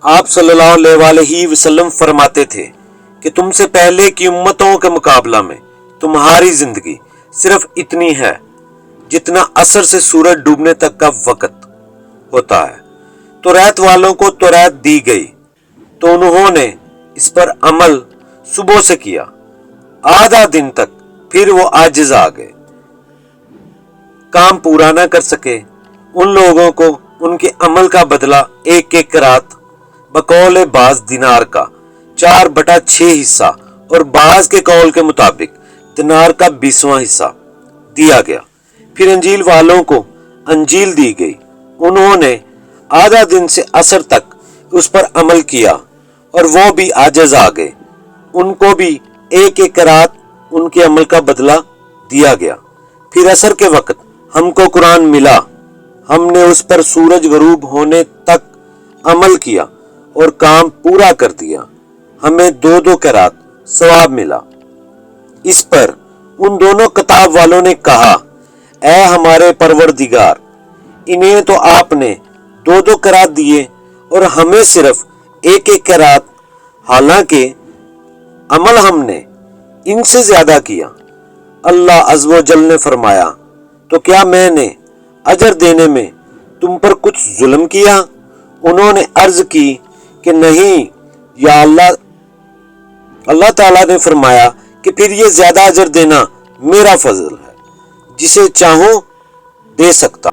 آپ صلی اللہ علیہ وسلم فرماتے تھے کہ تم سے پہلے کی امتوں کے مقابلہ میں تمہاری زندگی صرف اتنی ہے جتنا عصر سے سورج ڈوبنے تک کا وقت ہوتا ہے۔ توریت والوں کو توریت دی گئی تو انہوں نے اس پر عمل صبح سے کیا، آدھا دن تک، پھر وہ عاجز آ گئے، کام پورا نہ کر سکے۔ ان لوگوں کو ان کے عمل کا بدلہ ایک ایک قرات بقول بعض دینار کا 4/6 حصہ اور بعض کے قول کے مطابق دینار کا 20واں حصہ دیا گیا۔ پھر انجیل والوں کو انجیل دی گئی، انہوں نے آدھا دن سے عصر تک اس پر عمل کیا اور وہ بھی عاجز آ گئے، ان کو بھی ایک ایک قرات ان کے عمل کا بدلہ دیا گیا۔ پھر عصر کے وقت ہم کو قرآن ملا، ہم نے اس پر سورج غروب ہونے تک عمل کیا اور کام پورا کر دیا، ہمیں 2 قرات ثواب ملا۔ اس پر ان دونوں کتاب والوں نے کہا، اے ہمارے پروردگار، انہیں تو آپ نے 2 قرات دیے اور ہمیں صرف ایک ایک قرات، حالانکہ عمل ہم نے ان سے زیادہ کیا۔ اللہ عز و جل نے فرمایا، تو کیا میں نے اجر دینے میں تم پر کچھ ظلم کیا؟ انہوں نے عرض کی کہ نہیں یا اللہ۔ اللہ تعالیٰ نے فرمایا کہ پھر یہ زیادہ اجر دینا میرا فضل ہے، جسے چاہوں دے سکتا۔